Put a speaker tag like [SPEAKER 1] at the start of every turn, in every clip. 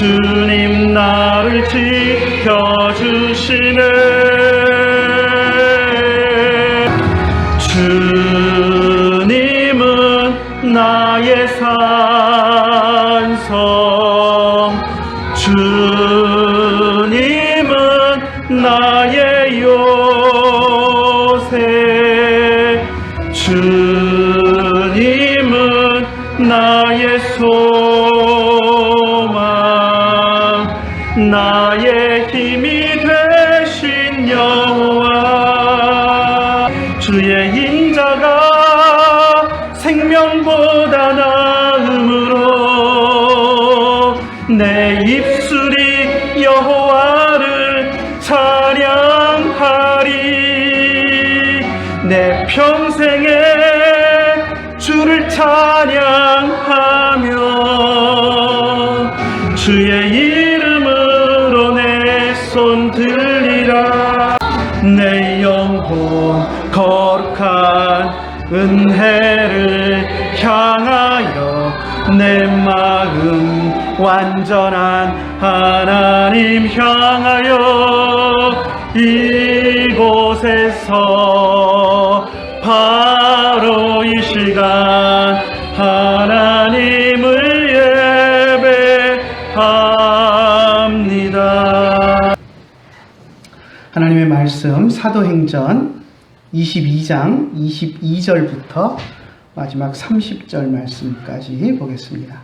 [SPEAKER 1] 주님 나를 지켜주시네. 주님은 나의 산성, 주님은 나의 요새, 주님은 나의 소망, 나의 힘이 되신 여호와. 주의 인자가 생명보다 나음으로 내 입술이 여호와를 찬양하리. 내 평생에 주를 찬양하며 주의 이름으로 내 손 들리라. 내 영혼 거룩한 은혜를 향하여 내 마음 완전한 하나님 향하여 이곳에서 바로 이 시간 하나님을 예배합니다. 하나님의 말씀 사도행전 22장 22절부터 마지막 30절 말씀까지 보겠습니다.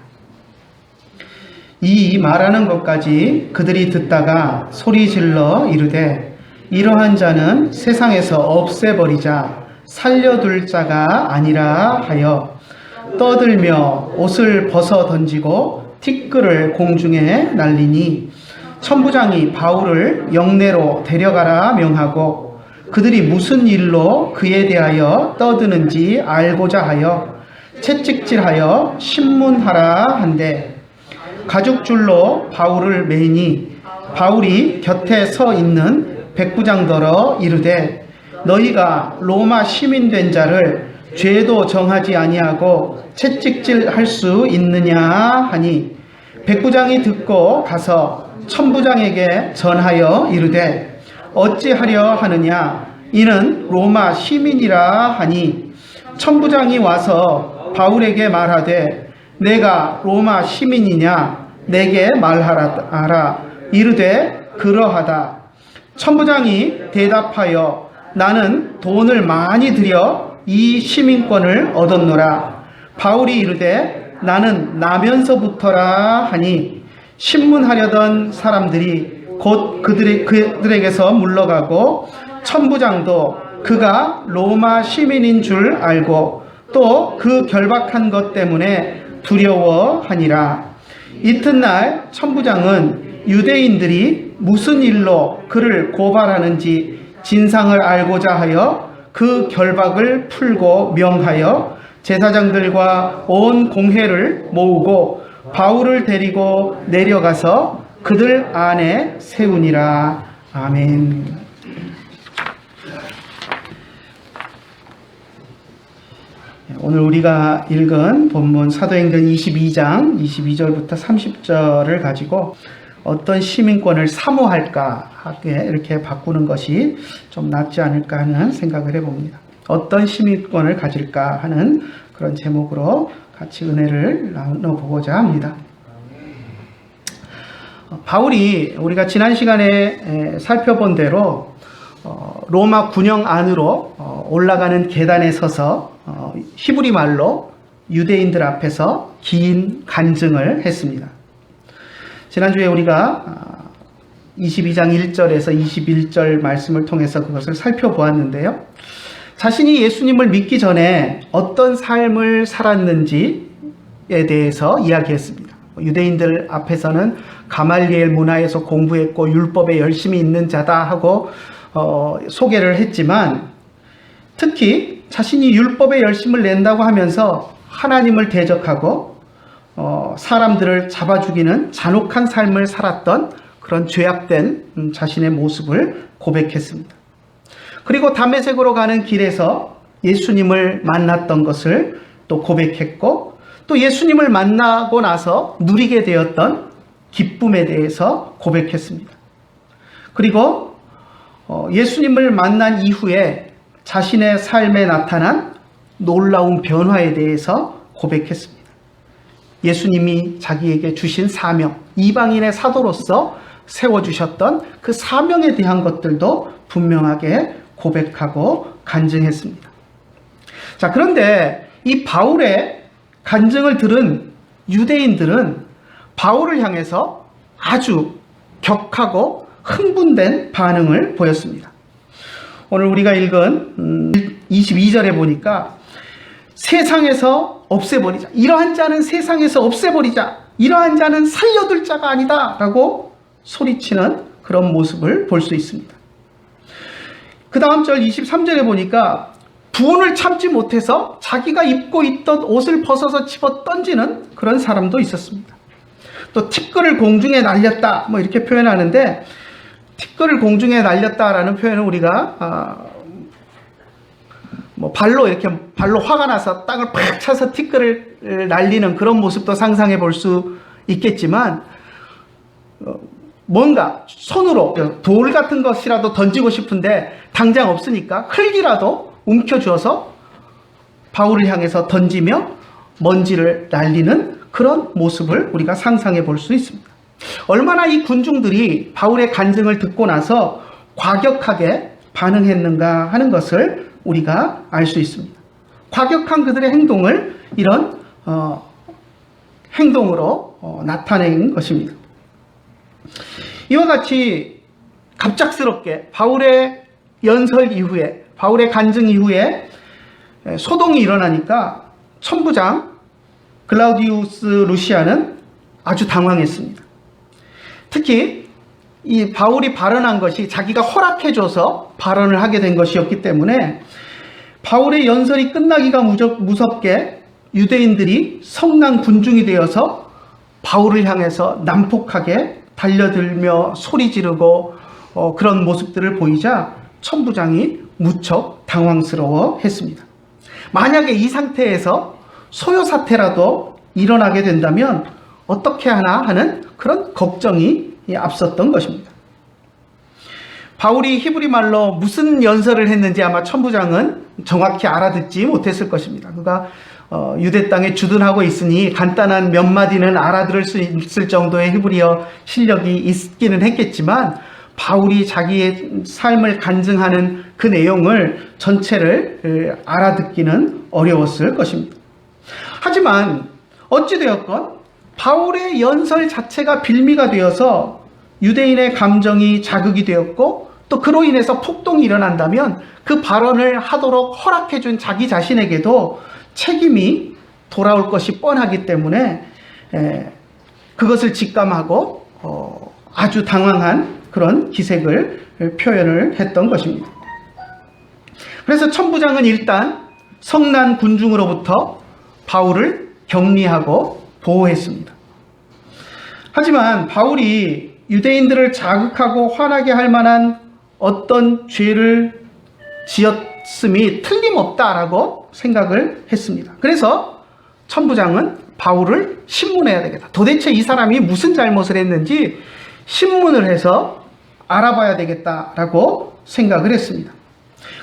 [SPEAKER 1] 이 말하는 것까지 그들이 듣다가 소리질러 이르되 이러한 자는 세상에서 없애버리자 살려둘 자가 아니라 하여 떠들며 옷을 벗어 던지고 티끌을 공중에 날리니 천부장이 바울을 영내로 데려가라 명하고 그들이 무슨 일로 그에 대하여 떠드는지 알고자 하여 채찍질하여 신문하라 한데 가죽줄로 바울을 매니 바울이 곁에 서 있는 백부장더러 이르되 너희가 로마 시민 된 자를 죄도 정하지 아니하고 채찍질할 수 있느냐 하니 백부장이 듣고 가서 천부장에게 전하여 이르되 어찌하려 하느냐 이는 로마 시민이라 하니 천부장이 와서 바울에게 말하되 내가 로마 시민이냐 내게 말하라 이르되 그러하다. 천부장이 대답하여 나는 돈을 많이 들여 이 시민권을 얻었노라. 바울이 이르되 나는 나면서부터라 하니 신문하려던 사람들이 곧 그들에게서 물러가고 천부장도 그가 로마 시민인 줄 알고 또 그 결박한 것 때문에 두려워하니라. 이튿날 천부장은 유대인들이 무슨 일로 그를 고발하는지 진상을 알고자 하여 그 결박을 풀고 명하여 제사장들과 온 공회를 모으고 바울을 데리고 내려가서 그들 안에 세우니라. 아멘. 오늘 우리가 읽은 본문 사도행전 22장 22절부터 30절을 가지고 어떤 시민권을 사모할까 하게 이렇게 바꾸는 것이 좀 낫지 않을까 하는 생각을 해봅니다. 어떤 시민권을 가질까 하는 그런 제목으로 같이 은혜를 나눠보고자 합니다. 바울이 우리가 지난 시간에 살펴본 대로 로마 군영 안으로 올라가는 계단에 서서 히브리 말로 유대인들 앞에서 긴 간증을 했습니다. 지난주에 우리가 22장 1절에서 21절 말씀을 통해서 그것을 살펴보았는데요. 자신이 예수님을 믿기 전에 어떤 삶을 살았는지에 대해서 이야기했습니다. 유대인들 앞에서는 가말리엘 문화에서 공부했고 율법에 열심히 있는 자다 하고 소개를 했지만 특히 자신이 율법에 열심을 낸다고 하면서 하나님을 대적하고 사람들을 잡아 죽이는 잔혹한 삶을 살았던 그런 죄악된 자신의 모습을 고백했습니다. 그리고 다메섹으로 가는 길에서 예수님을 만났던 것을 또 고백했고 또 예수님을 만나고 나서 누리게 되었던 기쁨에 대해서 고백했습니다. 그리고 예수님을 만난 이후에 자신의 삶에 나타난 놀라운 변화에 대해서 고백했습니다. 예수님이 자기에게 주신 사명, 이방인의 사도로서 세워주셨던 그 사명에 대한 것들도 분명하게 고백하고 간증했습니다. 자, 그런데 이 바울의 간증을 들은 유대인들은 바울을 향해서 아주 격하고 흥분된 반응을 보였습니다. 오늘 우리가 읽은 22절에 보니까 세상에서 없애버리자. 이러한 자는 세상에서 없애버리자. 이러한 자는 살려둘 자가 아니다. 라고 소리치는 그런 모습을 볼 수 있습니다. 그 다음 절 23절에 보니까 분을 참지 못해서 자기가 입고 있던 옷을 벗어서 집어 던지는 그런 사람도 있었습니다. 또 티끌을 공중에 날렸다. 뭐 이렇게 표현하는데 티끌을 공중에 날렸다라는 표현은 우리가 발로 화가 나서 땅을 팍 차서 티끌을 날리는 그런 모습도 상상해 볼 수 있겠지만 뭔가 손으로 돌 같은 것이라도 던지고 싶은데 당장 없으니까 흙이라도 움켜쥐어서 바울을 향해서 던지며 먼지를 날리는 그런 모습을 우리가 상상해 볼 수 있습니다. 얼마나 이 군중들이 바울의 간증을 듣고 나서 과격하게 반응했는가 하는 것을 우리가 알 수 있습니다. 과격한 그들의 행동을 이런 행동으로 나타낸 것입니다. 이와 같이 갑작스럽게 바울의 연설 이후에, 바울의 간증 이후에 소동이 일어나니까 천부장 글라우디우스 루시아는 아주 당황했습니다. 특히 이 바울이 발언한 것이 자기가 허락해줘서 발언을 하게 된 것이었기 때문에 바울의 연설이 끝나기가 무섭게 유대인들이 성난 군중이 되어서 바울을 향해서 난폭하게 달려들며 소리 지르고 그런 모습들을 보이자 천부장이 무척 당황스러워 했습니다. 만약에 이 상태에서 소요 사태라도 일어나게 된다면 어떻게 하나 하는 그런 걱정이 앞섰던 것입니다. 바울이 히브리 말로 무슨 연설을 했는지 아마 천부장은 정확히 알아듣지 못했을 것입니다. 그가 유대 땅에 주둔하고 있으니 간단한 몇 마디는 알아들을 수 있을 정도의 히브리어 실력이 있기는 했겠지만 바울이 자기의 삶을 간증하는 그 내용을 전체를 알아듣기는 어려웠을 것입니다. 하지만 어찌되었건 바울의 연설 자체가 빌미가 되어서 유대인의 감정이 자극이 되었고 또 그로 인해서 폭동이 일어난다면 그 발언을 하도록 허락해준 자기 자신에게도 책임이 돌아올 것이 뻔하기 때문에 그것을 직감하고 아주 당황한 그런 기색을 표현을 했던 것입니다. 그래서 천부장은 일단 성난 군중으로부터 바울을 격리하고 보호했습니다. 하지만 바울이 유대인들을 자극하고 화나게 할 만한 어떤 죄를 지었음이 틀림없다라고 생각을 했습니다. 그래서 천부장은 바울을 신문해야 되겠다. 도대체 이 사람이 무슨 잘못을 했는지 신문을 해서 알아봐야 되겠다라고 생각을 했습니다.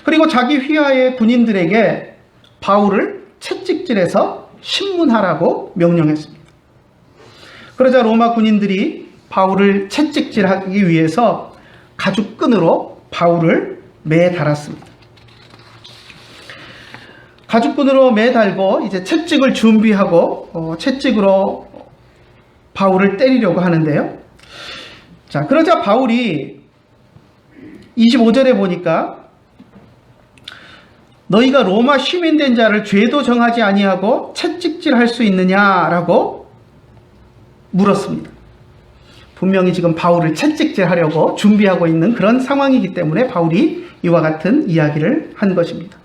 [SPEAKER 1] 그리고 자기 휘하의 군인들에게 바울을 채찍질해서 신문하라고 명령했습니다. 그러자 로마 군인들이 바울을 채찍질하기 위해서 가죽끈으로 바울을 매달았습니다. 가죽끈으로 매달고 이제 채찍을 준비하고 채찍으로 바울을 때리려고 하는데요. 자, 그러자 바울이 25절에 보니까 너희가 로마 시민된 자를 죄도 정하지 아니하고 채찍질할 수 있느냐라고 물었습니다. 분명히 지금 바울을 채찍질하려고 준비하고 있는 그런 상황이기 때문에 바울이 이와 같은 이야기를 한 것입니다.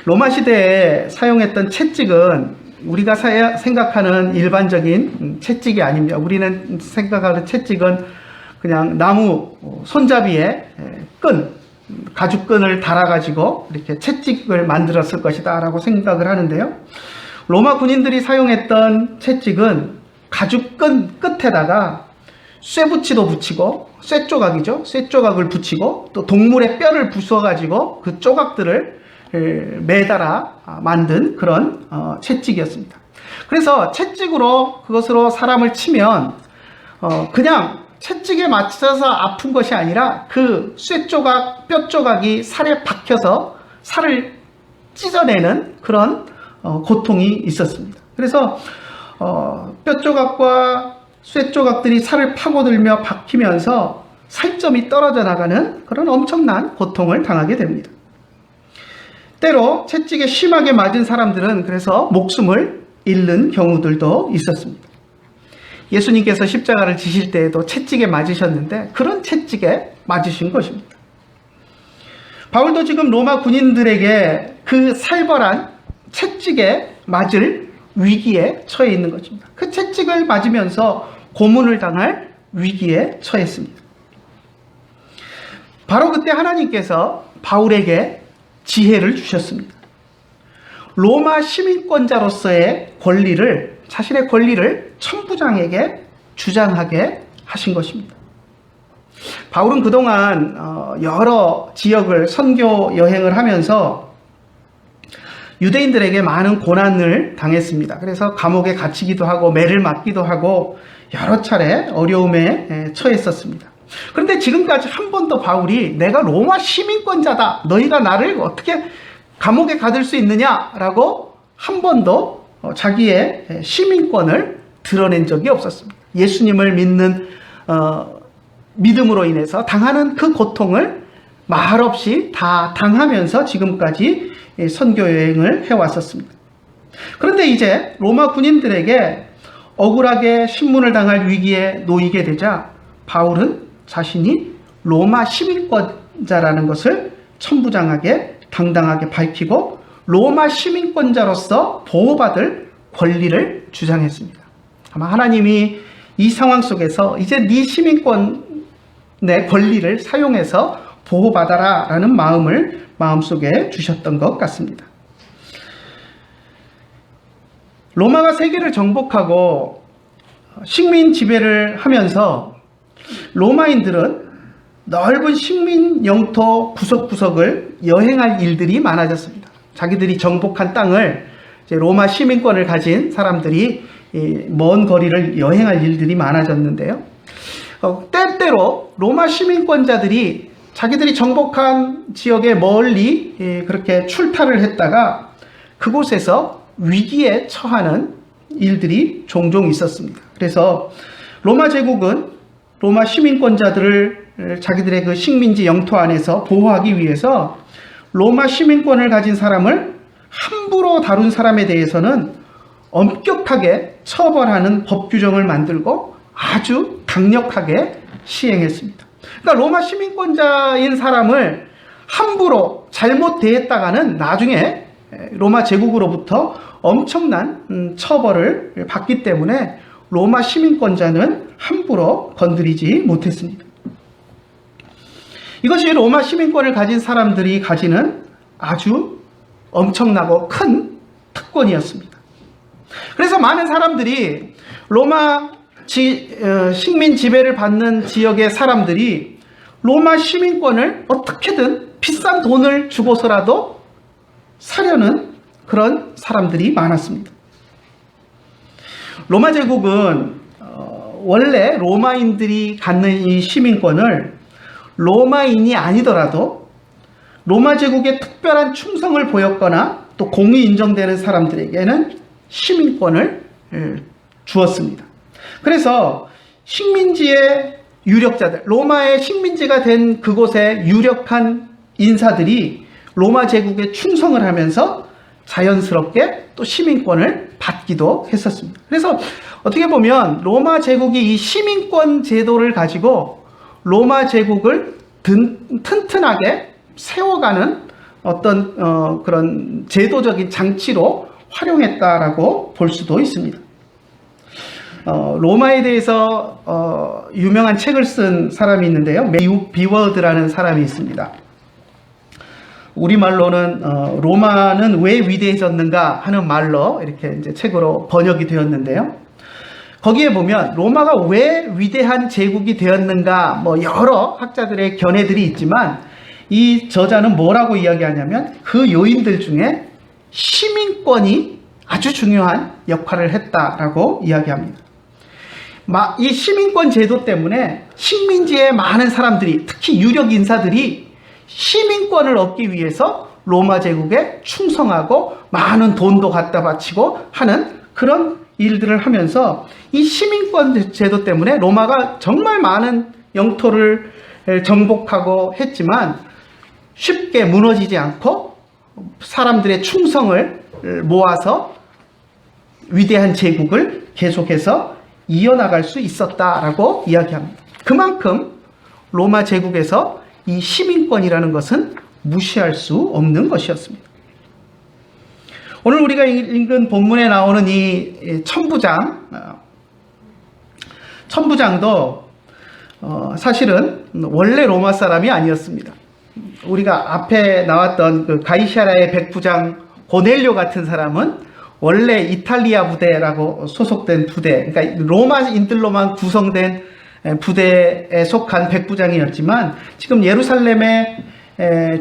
[SPEAKER 1] 로마 시대에 사용했던 채찍은 우리가 생각하는 일반적인 채찍이 아닙니다. 우리는 생각하는 채찍은 그냥 나무 손잡이에 가죽끈을 달아가지고 이렇게 채찍을 만들었을 것이다 라고 생각을 하는데요. 로마 군인들이 사용했던 채찍은 가죽 끝에다가 쇠붙이도 붙이고, 쇠조각이죠. 쇠조각을 붙이고 또 동물의 뼈를 부숴가지고 그 조각들을 매달아 만든 그런 채찍이었습니다. 그래서 채찍으로 그것으로 사람을 치면 그냥 채찍에 맞춰서 아픈 것이 아니라 그 쇠조각, 뼈조각이 살에 박혀서 살을 찢어내는 그런 고통이 있었습니다. 그래서 뼈조각과 쇠조각들이 살을 파고들며 박히면서 살점이 떨어져 나가는 그런 엄청난 고통을 당하게 됩니다. 때로 채찍에 심하게 맞은 사람들은 그래서 목숨을 잃는 경우들도 있었습니다. 예수님께서 십자가를 지실 때에도 채찍에 맞으셨는데 그런 채찍에 맞으신 것입니다. 바울도 지금 로마 군인들에게 그 살벌한 채찍에 맞을 위기에 처해 있는 것입니다. 그 채찍을 맞으면서 고문을 당할 위기에 처했습니다. 바로 그때 하나님께서 바울에게 지혜를 주셨습니다. 로마 시민권자로서의 권리를, 자신의 권리를 천부장에게 주장하게 하신 것입니다. 바울은 그동안 여러 지역을 선교 여행을 하면서 유대인들에게 많은 고난을 당했습니다. 그래서 감옥에 갇히기도 하고 매를 맞기도 하고 여러 차례 어려움에 처했었습니다. 그런데 지금까지 한 번도 바울이 내가 로마 시민권자다, 너희가 나를 어떻게 감옥에 가둘 수 있느냐라고 한 번도 자기의 시민권을 드러낸 적이 없었습니다. 예수님을 믿는 믿음으로 인해서 당하는 그 고통을 말없이 다 당하면서 지금까지 선교 여행을 해왔었습니다. 그런데 이제 로마 군인들에게 억울하게 신문을 당할 위기에 놓이게 되자 바울은 자신이 로마 시민권자라는 것을 천부장하게 당당하게 밝히고 로마 시민권자로서 보호받을 권리를 주장했습니다. 아마 하나님이 이 상황 속에서 이제 네 시민권의 권리를 사용해서 보호받아라 라는 마음을 마음속에 주셨던 것 같습니다. 로마가 세계를 정복하고 식민 지배를 하면서 로마인들은 넓은 식민 영토 구석구석을 여행할 일들이 많아졌습니다. 자기들이 정복한 땅을 이제 로마 시민권을 가진 사람들이 먼 거리를 여행할 일들이 많아졌는데요. 때때로 로마 시민권자들이 자기들이 정복한 지역에 멀리 그렇게 출타를 했다가 그곳에서 위기에 처하는 일들이 종종 있었습니다. 그래서 로마 제국은 로마 시민권자들을 자기들의 그 식민지 영토 안에서 보호하기 위해서 로마 시민권을 가진 사람을 함부로 다룬 사람에 대해서는 엄격하게 처벌하는 법 규정을 만들고 아주 강력하게 시행했습니다. 그러니까 로마 시민권자인 사람을 함부로 잘못 대했다가는 나중에 로마 제국으로부터 엄청난 처벌을 받기 때문에 로마 시민권자는 함부로 건드리지 못했습니다. 이것이 로마 시민권을 가진 사람들이 가지는 아주 엄청나고 큰 특권이었습니다. 그래서 많은 사람들이 로마 식민 지배를 받는 지역의 사람들이 로마 시민권을 어떻게든 비싼 돈을 주고서라도 사려는 그런 사람들이 많았습니다. 로마 제국은 원래 로마인들이 갖는 이 시민권을 로마인이 아니더라도 로마 제국에 특별한 충성을 보였거나 또 공이 인정되는 사람들에게는 시민권을 주었습니다. 그래서 식민지의 유력자들, 로마의 식민지가 된 그곳의 유력한 인사들이 로마 제국에 충성을 하면서 자연스럽게 또 시민권을 받기도 했었습니다. 그래서 어떻게 보면 로마 제국이 이 시민권 제도를 가지고 로마 제국을 튼튼하게 세워가는 어떤 그런 제도적인 장치로 활용했다라고 볼 수도 있습니다. 로마에 대해서 유명한 책을 쓴 사람이 있는데요. 매유 비워드라는 사람이 있습니다. 우리말로는 로마는 왜 위대해졌는가 하는 말로 이렇게 이제 책으로 번역이 되었는데요. 거기에 보면 로마가 왜 위대한 제국이 되었는가 뭐 여러 학자들의 견해들이 있지만 이 저자는 뭐라고 이야기하냐면 그 요인들 중에 시민권이 아주 중요한 역할을 했다라고 이야기합니다. 이 시민권 제도 때문에 식민지의 많은 사람들이, 특히 유력 인사들이 시민권을 얻기 위해서 로마 제국에 충성하고 많은 돈도 갖다 바치고 하는 그런 일들을 하면서 이 시민권 제도 때문에 로마가 정말 많은 영토를 정복하고 했지만 쉽게 무너지지 않고 사람들의 충성을 모아서 위대한 제국을 계속해서 이어나갈 수 있었다라고 이야기합니다. 그만큼 로마 제국에서 이 시민권이라는 것은 무시할 수 없는 것이었습니다. 오늘 우리가 읽은 본문에 나오는 이 천부장도 사실은 원래 로마 사람이 아니었습니다. 우리가 앞에 나왔던 그 가이사랴의 백부장 고넬료 같은 사람은 원래 이탈리아 부대라고 소속된 부대, 그러니까 로마인들로만 구성된 부대에 속한 백부장이었지만 지금 예루살렘에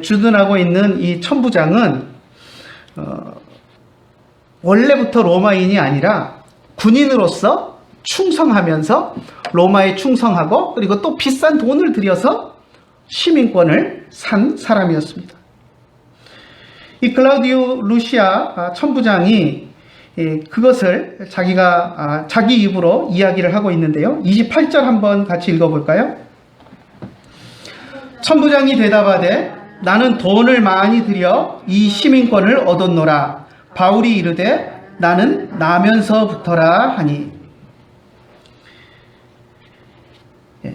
[SPEAKER 1] 주둔하고 있는 이 천부장은 원래부터 로마인이 아니라 군인으로서 충성하면서 로마에 충성하고 그리고 또 비싼 돈을 들여서 시민권을 산 사람이었습니다. 이 클라우디우 루시아 천부장이 그것을 자기가 자기 입으로 이야기를 하고 있는데요. 28절 한번 같이 읽어볼까요? 천부장이 대답하되 나는 돈을 많이 들여 이 시민권을 얻었노라. 바울이 이르되 나는 나면서부터라 하니.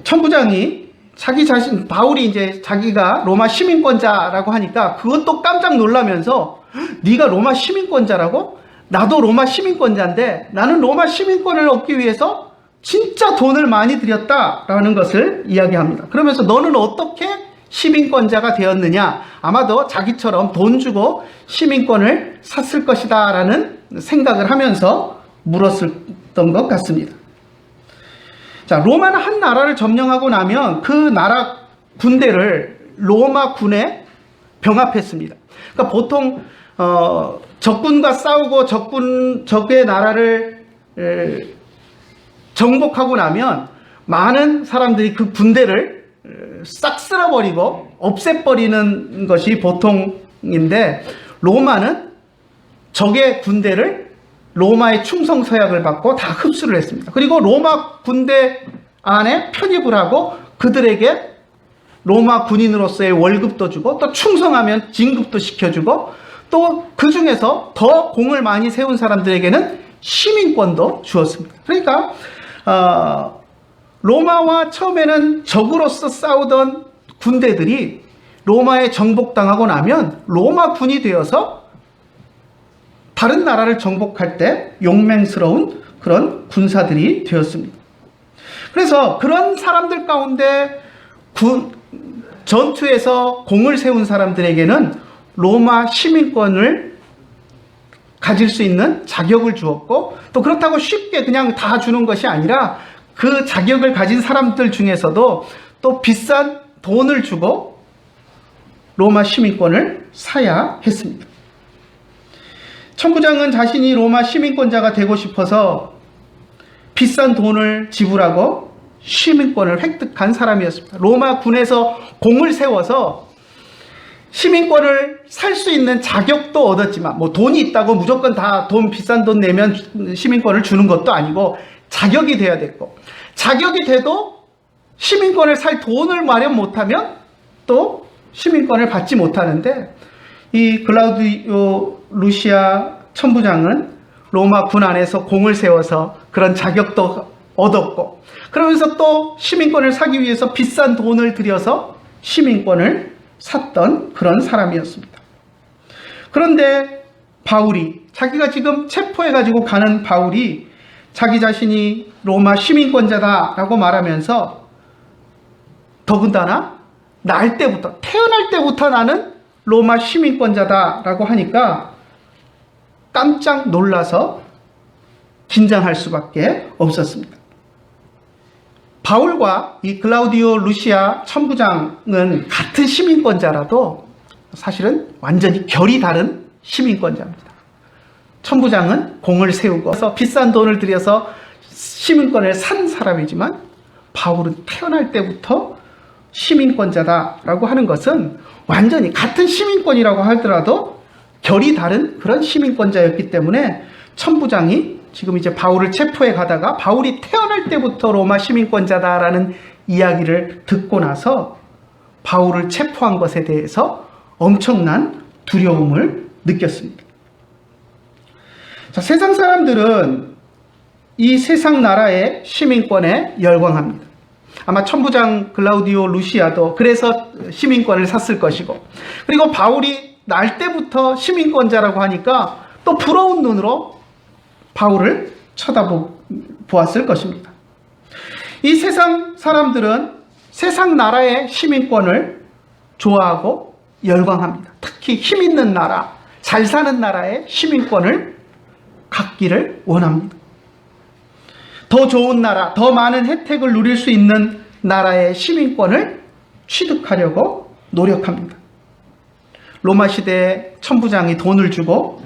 [SPEAKER 1] 천부장이 자기 자신, 바울이 이제 자기가 로마 시민권자라고 하니까 그것도 깜짝 놀라면서 네가 로마 시민권자라고? 나도 로마 시민권자인데 나는 로마 시민권을 얻기 위해서 진짜 돈을 많이 들였다라는 것을 이야기합니다. 그러면서 너는 어떻게 시민권자가 되었느냐? 아마도 자기처럼 돈 주고 시민권을 샀을 것이다 라는 생각을 하면서 물었던 것 같습니다. 자, 로마는 한 나라를 점령하고 나면 그 나라 군대를 로마 군에 병합했습니다. 그러니까 보통 적군과 싸우고 적의 나라를 정복하고 나면 많은 사람들이 그 군대를 싹 쓸어버리고 없애버리는 것이 보통인데 로마는 적의 군대를 로마의 충성 서약을 받고 다 흡수를 했습니다. 그리고 로마 군대 안에 편입을 하고 그들에게 로마 군인으로서의 월급도 주고 또 충성하면 진급도 시켜주고 또 그 중에서 더 공을 많이 세운 사람들에게는 시민권도 주었습니다. 그러니까 로마와 처음에는 적으로서 싸우던 군대들이 로마에 정복당하고 나면 로마 군이 되어서 다른 나라를 정복할 때 용맹스러운 그런 군사들이 되었습니다. 그래서 그런 사람들 가운데 전투에서 공을 세운 사람들에게는 로마 시민권을 가질 수 있는 자격을 주었고 또 그렇다고 쉽게 그냥 다 주는 것이 아니라 그 자격을 가진 사람들 중에서도 또 비싼 돈을 주고 로마 시민권을 사야 했습니다. 천부장은 자신이 로마 시민권자가 되고 싶어서 비싼 돈을 지불하고 시민권을 획득한 사람이었습니다. 로마 군에서 공을 세워서 시민권을 살 수 있는 자격도 얻었지만 뭐 돈이 있다고 무조건 다 비싼 돈 내면 시민권을 주는 것도 아니고 자격이 돼야 됐고 자격이 돼도 시민권을 살 돈을 마련 못하면 또 시민권을 받지 못하는데 이 클라우디오 루시아 천부장은 로마 군 안에서 공을 세워서 그런 자격도 얻었고 그러면서 또 시민권을 사기 위해서 비싼 돈을 들여서 시민권을 샀던 그런 사람이었습니다. 그런데 바울이 자기가 지금 체포해가지고 가는 바울이 자기 자신이 로마 시민권자다라고 말하면서 더군다나 태어날 때부터 나는 로마 시민권자다라고 하니까 깜짝 놀라서 긴장할 수밖에 없었습니다. 바울과 이 글라우디오 루시아 천부장은 같은 시민권자라도 사실은 완전히 결이 다른 시민권자입니다. 천부장은 공을 세우고 비싼 돈을 들여서 시민권을 산 사람이지만 바울은 태어날 때부터 시민권자다라고 하는 것은 완전히 같은 시민권이라고 하더라도 결이 다른 그런 시민권자였기 때문에 천부장이 지금 이제 바울을 체포해 가다가 바울이 태어날 때부터 로마 시민권자다라는 이야기를 듣고 나서 바울을 체포한 것에 대해서 엄청난 두려움을 느꼈습니다. 자, 세상 사람들은 이 세상 나라의 시민권에 열광합니다. 아마 천부장 글라우디오 루시아도 그래서 시민권을 샀을 것이고, 그리고 바울이 날 때부터 시민권자라고 하니까 또 부러운 눈으로 바울을 쳐다보았을 것입니다. 이 세상 사람들은 세상 나라의 시민권을 좋아하고 열광합니다. 특히 힘 있는 나라, 잘 사는 나라의 시민권을 갖기를 원합니다. 더 좋은 나라, 더 많은 혜택을 누릴 수 있는 나라의 시민권을 취득하려고 노력합니다. 로마 시대에 천부장이 돈을 주고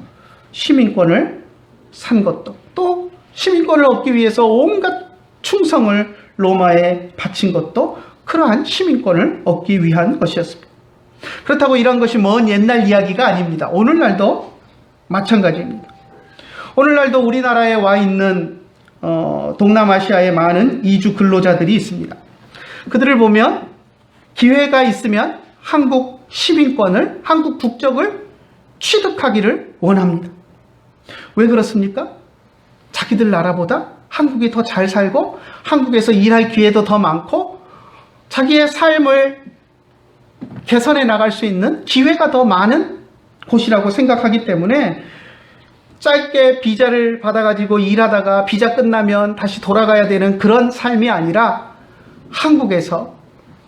[SPEAKER 1] 시민권을 산 것도, 또 시민권을 얻기 위해서 온갖 충성을 로마에 바친 것도 그러한 시민권을 얻기 위한 것이었습니다. 그렇다고 이런 것이 먼 옛날 이야기가 아닙니다. 오늘날도 마찬가지입니다. 오늘날도 우리나라에 와 있는 동남아시아에 많은 이주 근로자들이 있습니다. 그들을 보면 기회가 있으면 한국 시민권을, 한국 국적을 취득하기를 원합니다. 왜 그렇습니까? 자기들 나라보다 한국이 더 잘 살고 한국에서 일할 기회도 더 많고 자기의 삶을 개선해 나갈 수 있는 기회가 더 많은 곳이라고 생각하기 때문에 짧게 비자를 받아가지고 일하다가 비자 끝나면 다시 돌아가야 되는 그런 삶이 아니라 한국에서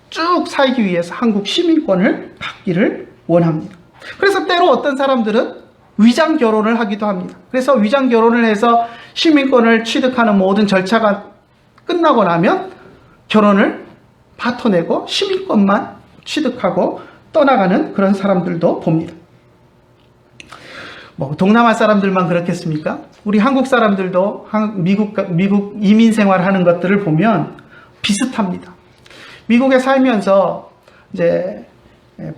[SPEAKER 1] 쭉 살기 위해서 한국 시민권을 갖기를 원합니다. 그래서 때로 어떤 사람들은 위장 결혼을 하기도 합니다. 그래서 위장 결혼을 해서 시민권을 취득하는 모든 절차가 끝나고 나면 결혼을 파토내고 시민권만 취득하고 떠나가는 그런 사람들도 봅니다. 동남아 사람들만 그렇겠습니까? 우리 한국 사람들도 미국 이민 생활하는 것들을 보면 비슷합니다. 미국에 살면서 이제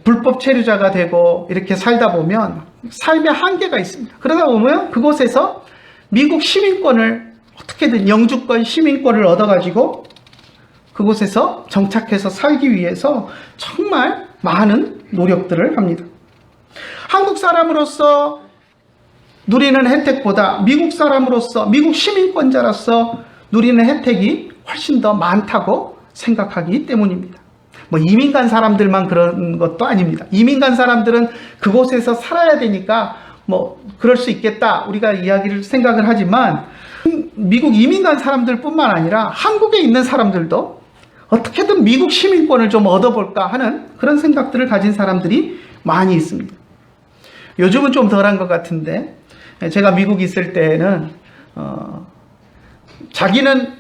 [SPEAKER 1] 불법 체류자가 되고 이렇게 살다 보면 삶의 한계가 있습니다. 그러다 보면 그곳에서 미국 시민권을 어떻게든 영주권 시민권을 얻어가지고 그곳에서 정착해서 살기 위해서 정말 많은 노력들을 합니다. 한국 사람으로서 누리는 혜택보다 미국 사람으로서, 미국 시민권자로서 누리는 혜택이 훨씬 더 많다고 생각하기 때문입니다. 이민 간 사람들만 그런 것도 아닙니다. 이민 간 사람들은 그곳에서 살아야 되니까 그럴 수 있겠다 우리가 생각을 하지만 미국 이민 간 사람들 뿐만 아니라 한국에 있는 사람들도 어떻게든 미국 시민권을 좀 얻어볼까 하는 그런 생각들을 가진 사람들이 많이 있습니다. 요즘은 좀 덜한 것 같은데 제가 미국 있을 때는 자기는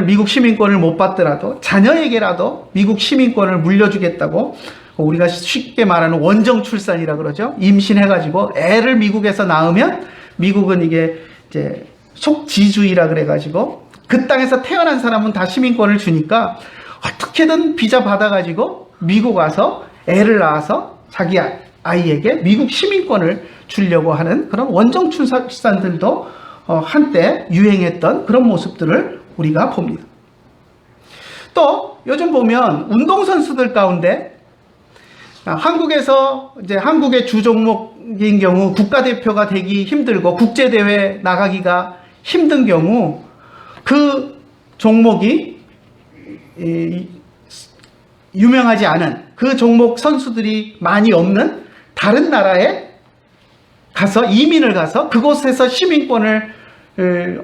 [SPEAKER 1] 미국 시민권을 못 받더라도 자녀에게라도 미국 시민권을 물려주겠다고, 우리가 쉽게 말하는 원정 출산이라 그러죠. 임신해가지고 애를 미국에서 낳으면 미국은 이게 이제 속지주의라 그래가지고 그 땅에서 태어난 사람은 다 시민권을 주니까 어떻게든 비자 받아가지고 미국 와서 애를 낳아서 자기 아이에게 미국 시민권을 주려고 하는 그런 원정 출산들도 한때 유행했던 그런 모습들을 우리가 봅니다. 또 요즘 보면 운동선수들 가운데 한국에서 이제 한국의 주 종목인 경우 국가대표가 되기 힘들고 국제대회 나가기가 힘든 경우 그 종목이 유명하지 않은 그 종목 선수들이 많이 없는 다른 나라에 가서 이민을 가서 그곳에서 시민권을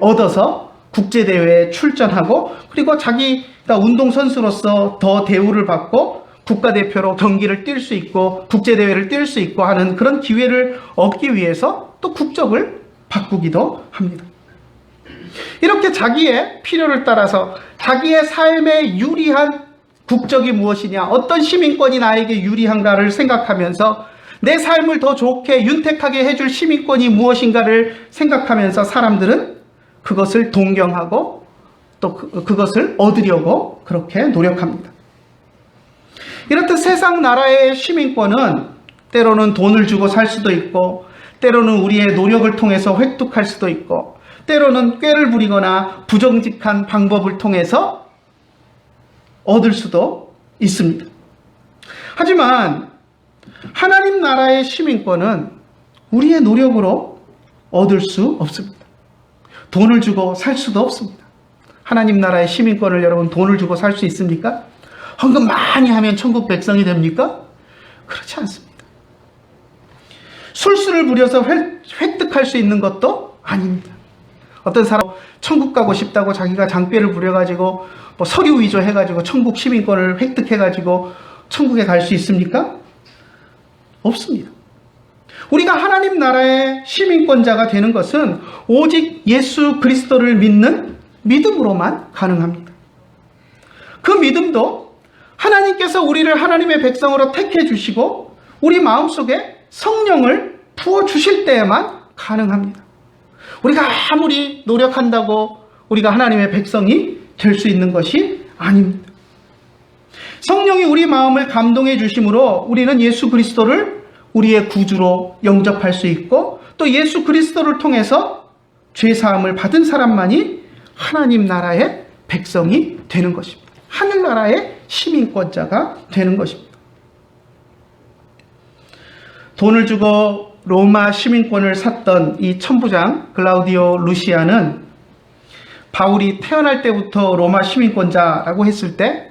[SPEAKER 1] 얻어서 국제대회에 출전하고 그리고 자기가 운동선수로서 더 대우를 받고 국가대표로 경기를 뛸 수 있고 국제대회를 뛸 수 있고 하는 그런 기회를 얻기 위해서 또 국적을 바꾸기도 합니다. 이렇게 자기의 필요를 따라서 자기의 삶에 유리한 국적이 무엇이냐, 어떤 시민권이 나에게 유리한가를 생각하면서 내 삶을 더 좋게 윤택하게 해줄 시민권이 무엇인가를 생각하면서 사람들은 그것을 동경하고 또 그것을 얻으려고 그렇게 노력합니다. 이렇듯 세상 나라의 시민권은 때로는 돈을 주고 살 수도 있고, 때로는 우리의 노력을 통해서 획득할 수도 있고, 때로는 꾀를 부리거나 부정직한 방법을 통해서 얻을 수도 있습니다. 하지만 하나님 나라의 시민권은 우리의 노력으로 얻을 수 없습니다. 돈을 주고 살 수도 없습니다. 하나님 나라의 시민권을 여러분 돈을 주고 살 수 있습니까? 헌금 많이 하면 천국 백성이 됩니까? 그렇지 않습니다. 술수를 부려서 획득할 수 있는 것도 아닙니다. 어떤 사람 천국 가고 싶다고 자기가 장꾀를 부려가지고 뭐 서류 위조해가지고 천국 시민권을 획득해가지고 천국에 갈 수 있습니까? 없습니다. 우리가 하나님 나라의 시민권자가 되는 것은 오직 예수 그리스도를 믿는 믿음으로만 가능합니다. 그 믿음도 하나님께서 우리를 하나님의 백성으로 택해 주시고 우리 마음속에 성령을 부어 주실 때에만 가능합니다. 우리가 아무리 노력한다고 우리가 하나님의 백성이 될 수 있는 것이 아닙니다. 성령이 우리 마음을 감동해 주심으로 우리는 예수 그리스도를 우리의 구주로 영접할 수 있고, 또 예수 그리스도를 통해서 죄사함을 받은 사람만이 하나님 나라의 백성이 되는 것입니다. 하늘나라의 시민권자가 되는 것입니다. 돈을 주고 로마 시민권을 샀던 이 천부장 클라우디오 루시아는 바울이 태어날 때부터 로마 시민권자라고 했을 때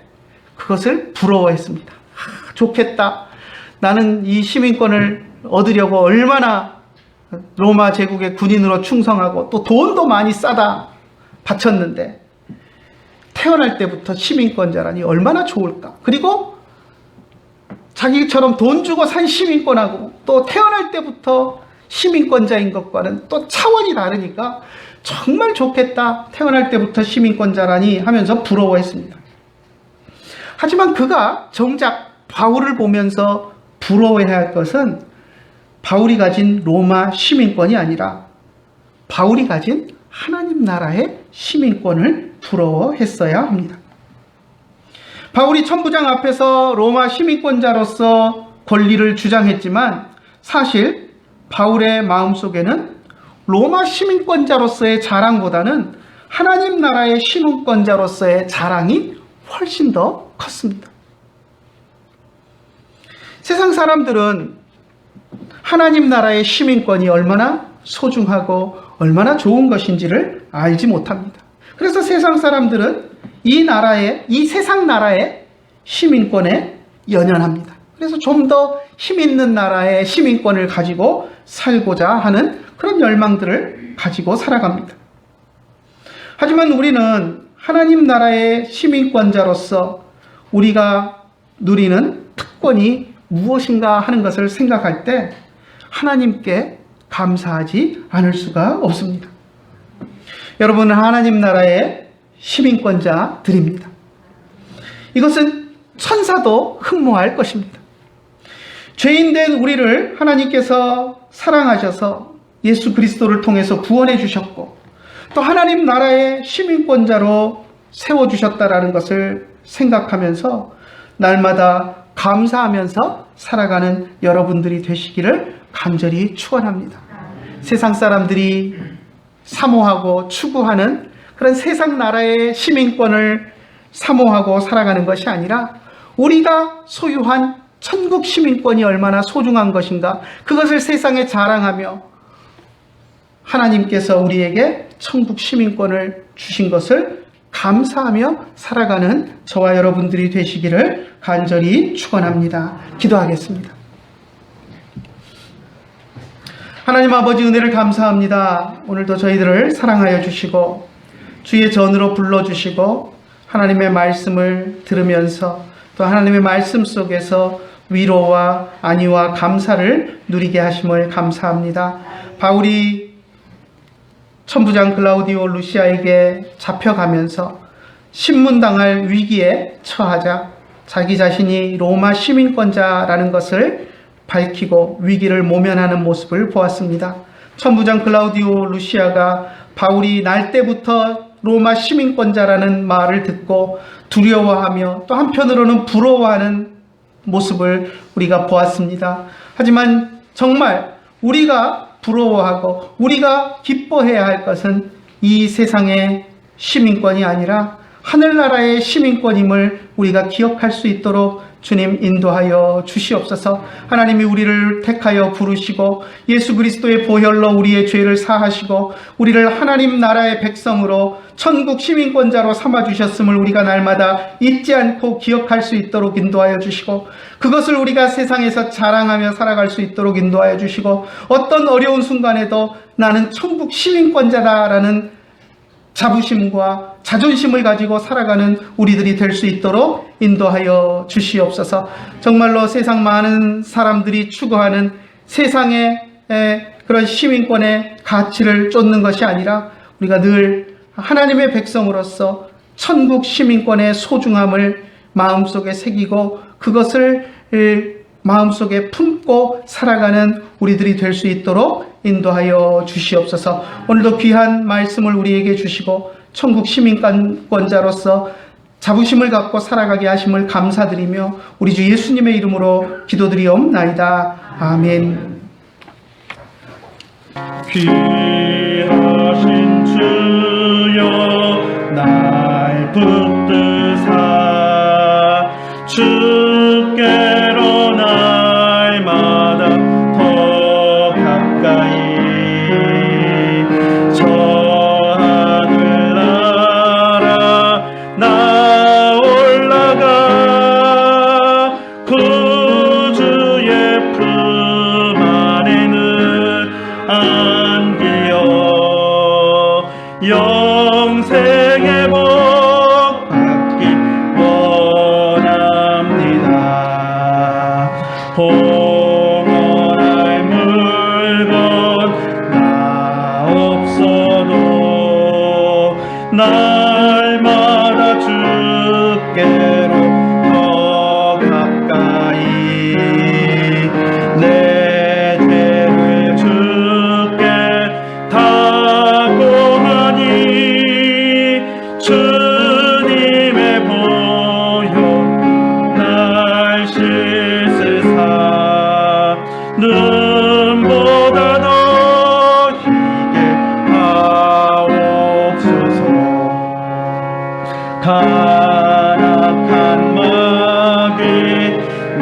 [SPEAKER 1] 그것을 부러워했습니다. 좋겠다. 나는 이 시민권을 얻으려고 얼마나 로마 제국의 군인으로 충성하고 또 돈도 많이 싸다 바쳤는데 태어날 때부터 시민권자라니 얼마나 좋을까. 그리고 자기처럼 돈 주고 산 시민권하고 또 태어날 때부터 시민권자인 것과는 또 차원이 다르니까 정말 좋겠다. 태어날 때부터 시민권자라니 하면서 부러워했습니다. 하지만 그가 정작 바울을 보면서 부러워해야 할 것은 바울이 가진 로마 시민권이 아니라 바울이 가진 하나님 나라의 시민권을 부러워했어야 합니다. 바울이 천부장 앞에서 로마 시민권자로서 권리를 주장했지만 사실 바울의 마음속에는 로마 시민권자로서의 자랑보다는 하나님 나라의 시민권자로서의 자랑이 훨씬 더 컸습니다. 세상 사람들은 하나님 나라의 시민권이 얼마나 소중하고 얼마나 좋은 것인지를 알지 못합니다. 그래서 세상 사람들은 이 세상 나라의 시민권에 연연합니다. 그래서 좀 더 힘 있는 나라의 시민권을 가지고 살고자 하는 그런 열망들을 가지고 살아갑니다. 하지만 우리는 하나님 나라의 시민권자로서 우리가 누리는 특권이 무엇인가 하는 것을 생각할 때 하나님께 감사하지 않을 수가 없습니다. 여러분은 하나님 나라의 시민권자들입니다. 이것은 천사도 흠모할 것입니다. 죄인된 우리를 하나님께서 사랑하셔서 예수 그리스도를 통해서 구원해 주셨고 또 하나님 나라의 시민권자로 세워주셨다라는 것을 생각하면서 날마다 감사하면서 살아가는 여러분들이 되시기를 간절히 축원합니다. 세상 사람들이 사모하고 추구하는 그런 세상 나라의 시민권을 사모하고 살아가는 것이 아니라 우리가 소유한 천국 시민권이 얼마나 소중한 것인가, 그것을 세상에 자랑하며 하나님께서 우리에게 천국 시민권을 주신 것을 감사하며 살아가는 저와 여러분들이 되시기를 간절히 축원합니다. 기도하겠습니다. 하나님 아버지, 은혜를 감사합니다. 오늘도 저희들을 사랑하여 주시고 주의 전으로 불러주시고 하나님의 말씀을 들으면서 또 하나님의 말씀 속에서 위로와 안위와 감사를 누리게 하심을 감사합니다. 바울이 천부장 클라우디오 루시아에게 잡혀가면서 신문당할 위기에 처하자 자기 자신이 로마 시민권자라는 것을 밝히고 위기를 모면하는 모습을 보았습니다. 천부장 클라우디오 루시아가 바울이 날 때부터 로마 시민권자라는 말을 듣고 두려워하며 또 한편으로는 부러워하는 모습을 우리가 보았습니다. 하지만 정말 우리가 부러워하고 우리가 기뻐해야 할 것은 이 세상의 시민권이 아니라 하늘나라의 시민권임을 우리가 기억할 수 있도록 주님 인도하여 주시옵소서. 하나님이 우리를 택하여 부르시고 예수 그리스도의 보혈로 우리의 죄를 사하시고 우리를 하나님 나라의 백성으로 천국 시민권자로 삼아주셨음을 우리가 날마다 잊지 않고 기억할 수 있도록 인도하여 주시고 그것을 우리가 세상에서 자랑하며 살아갈 수 있도록 인도하여 주시고 어떤 어려운 순간에도 나는 천국 시민권자다라는 자부심과 자존심을 가지고 살아가는 우리들이 될 수 있도록 인도하여 주시옵소서. 정말로 세상 많은 사람들이 추구하는 세상의 그런 시민권의 가치를 쫓는 것이 아니라 우리가 늘 하나님의 백성으로서 천국 시민권의 소중함을 마음속에 새기고 그것을 마음속에 품고 살아가는 우리들이 될 수 있도록 인도하여 주시옵소서. 오늘도 귀한 말씀을 우리에게 주시고 천국 시민권자로서 자부심을 갖고 살아가게 하심을 감사드리며 우리 주 예수님의 이름으로 기도드리옵나이다. 아멘.
[SPEAKER 2] 귀하신 주여 날 붙드사 주께로 날마다 더 가까이 저 하늘나라 나 올라가 구주의 품 안에는 안기어 영생의 복 받기 원합니다. 봉헌할 물건 나 없어도 날마다 주께로 더 가까이 내 죄를 주께 다 고하니 주님의 보혈 날 씻으사 눈보다 더 희게 하옵소서. 가락한 마귀 날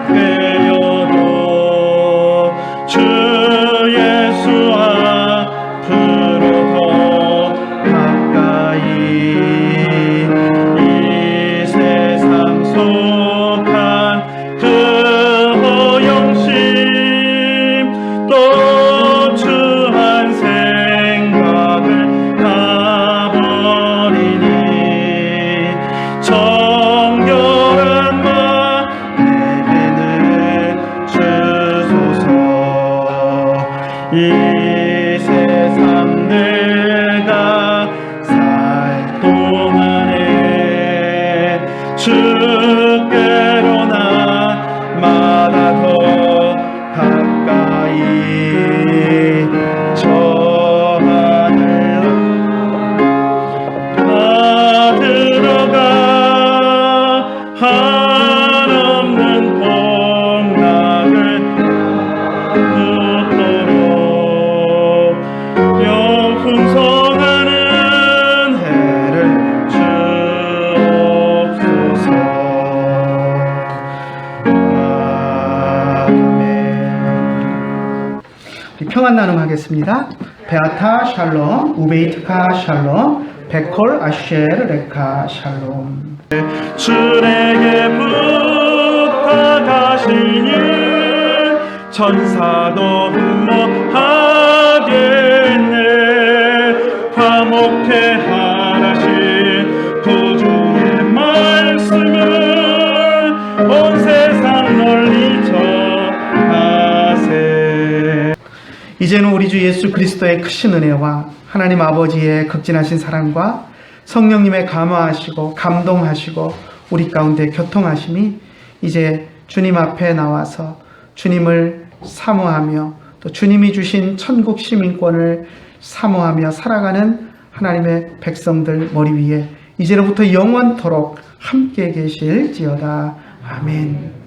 [SPEAKER 2] 꿰려도 주 예수 앞으로 더 가까이 이 세상 속한 그 허영심 또 추한 생각을 가버리니 정결한 마 내게는 주소서. 이 세상 내가 살 동안에 주께로 날마다 더 가까이 저 하늘 나 들어가 한없는 복락을 붙도록 풍성하는 해를 주옵소서. 아멘.
[SPEAKER 1] 우리 평안 나눔 하겠습니다. 베아타 샬롬, 우베이트카 샬롬, 베콜 아쉐르 레카 샬롬.
[SPEAKER 2] 주에게 부탁하시니 천사도 흠모하겠네. 화목해 하라신 구주의 말씀을 온 세상 널리 전하세.
[SPEAKER 1] 이 이제는 우리 주 예수 그리스도의 크신 은혜와 하나님 아버지의 극진하신 사랑과 성령님의 감화하시고 감동하시고 우리 가운데 교통하심이 이제 주님 앞에 나와서 주님을 사모하며 또 주님이 주신 천국 시민권을 사모하며 살아가는 하나님의 백성들 머리 위에 이제로부터 영원토록 함께 계실지어다. 아멘.